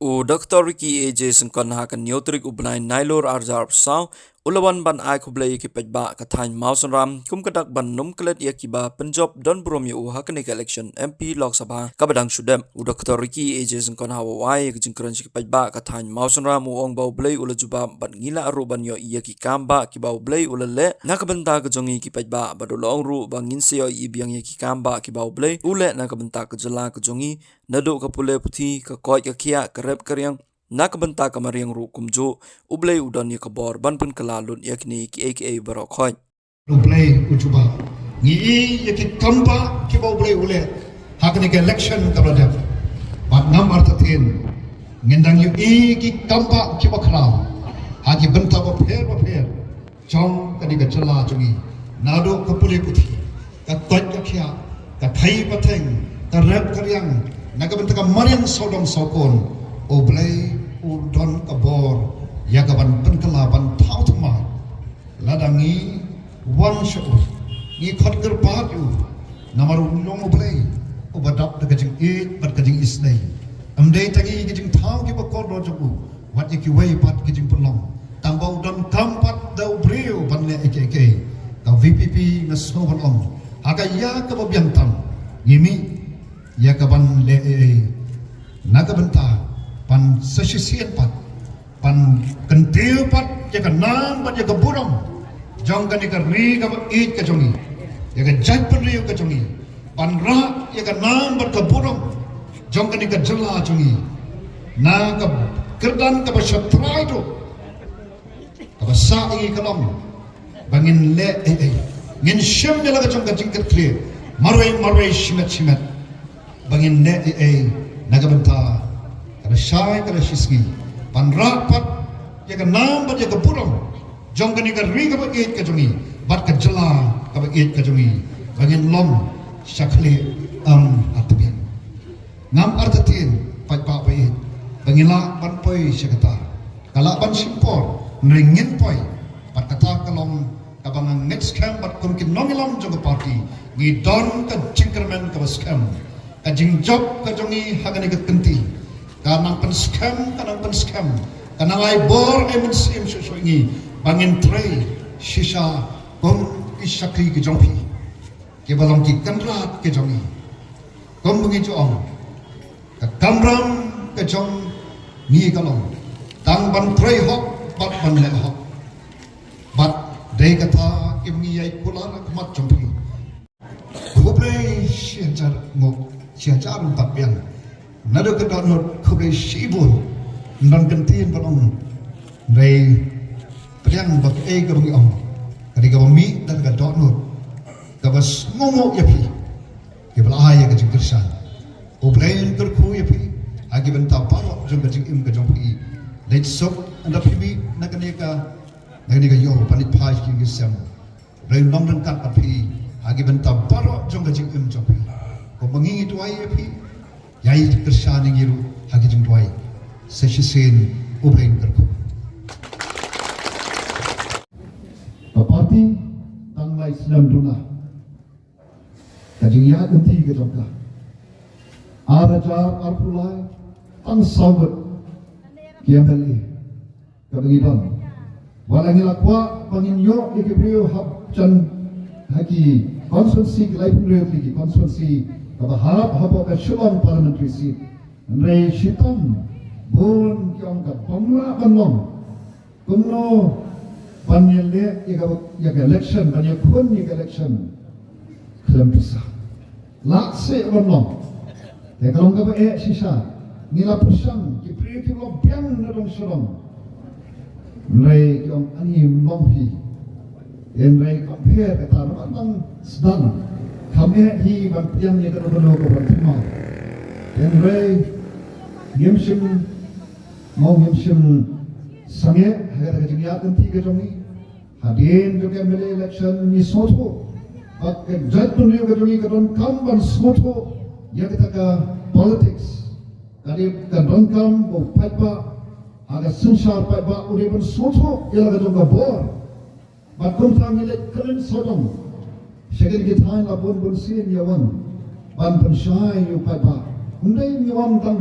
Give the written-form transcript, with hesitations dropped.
O Dr. Ricky AJ sengkon hakan neutrik ubnai nailor arjar sao ulawan ban ai kublai ki pejba kathain mausanram kum kadak ban num klet yakiba Punjab don bromyo u hakan election MP Lok Sabha kabadang sudem o Dr. Ricky AJ sengkon hawai ki jingkron ki pejba kathain mausanram u ong bau blai ula juba ban ngila aru ban yo yaki kamba ki bau blai ula le nakabenta kejongi ki pejba badolong ru bangin seo i biang yaki kamba ki bau blai ule nakabenta kejela kejongi nado kapule puthi ka koi ka khia karep karyang nakabenta kamariang ru kumjo ublei udan ya kabor ban pun kalalun yakni ki aka barokhoi ublei ujuba ni yaki kamba ki ba ublei ule hakni ke election kabada bat ngam artathin ngendang yu ki kamba ki ba khram hagi benta ba pher chong kani ka chala chungi nado kapule puthi ka koi ka khia ka khai patheng ka rep karyang nakabenta kamariang sodom sokon oblei udon kabor yakaban penkelaban tau thuma ladangi wan shaur ni khatgar patu namaru long oblei obadap de kajing e bat kajing isnei amdei tangi kajing thau ki bakor rojoku wat yaki wei pat kajing pulong tambau dan kampat dau breu banle ekeke ka VPP na soban om aga ya ka babiantam yimi yakaban le nakabenta pan sesisian pat pan kentil pat jaga nam pat jaga burung jong kan jaga ri ka it ka jongi jaga jat pan ri ka jongi pan ra jaga nam pat ka burung jong kan jaga jela jongi na ka kerdan ka basatrai do ka basai ka long bangin le ngin shim jala ka jong ka jingkat tri marwai shimet bangin le nagabenta kada syai kada shisgi pan rapat jaga nam bat jaga burung jong kani ka ri ka ba it ka jongi bat ka jela ka ba it ka jongi bangin lom shakhle atbian ngam artatin pai pa ba it bangin la ban poi shakata kala ban simpor ringin poi pat kata kalom kabangang next camp bat kun kin nongilom jong party ni don ka jingkermen ka scam ka jingjok ka jongi hagani ka kenti kanang pen scam kanang ai bor emen sim susungi bangin tray shisha kom isakri ke jongpi ke balong ki kanrat ke jongi kom bungi jong ka kamram ke jong ni kalong tang ban tray hok bat ban le hok bat dei kata kimngi ai kular akmat jongpi kuble siajar ngok siajar tapian nado ke donor kuble sibun non kentin panong rei priang bak e garung om kadi ka mi dan ka donor ka bas ngomo yapi ke bala ya ka jingkersan oblain kerku yapi agi benta paro jong ka jing im ka jong pi let sok anda pimi nakane ka yo panit phai ki gisam rei nom dan kat api agi benta paro jong ka jing im jong pi ko mangi tuai yapi yai kersan ngiru hagi jing tuai sesisen oblain kerku parti tang mai Islam duna kajing ya ganti ke jongka araja arpulai tang sabat kiamali kabangidon walangi lakwa bangin yo ikibrio hab chan haki constituency life lagi constituency kabahap habo ka shulon parliamentary seat re shitam bon kyong ka pamla banong kumno Banyale yaga election banyak kun yaga election kelam bisa lakse orang ya kalau nggak baik sisa nila pusang kipri kilo biang nadong serong nilai yang ani monghi nilai compare kata orang sedang kami hi ban biang yaga nadong ko bertemu nilai yemsim mau yemsim sange agar kejadian ganti ke jongi hadin juga mele election ni soto bak ke jat pun ke jongi kadon kam ban soto ya kita ka politics kali ka don kam bo paipa aga sunshar paipa uri ban soto ya ka jonga bor bak kun ta mele kalen sodom segan kita la bon sin yawan ban pensyai yu paipa undai yawan tang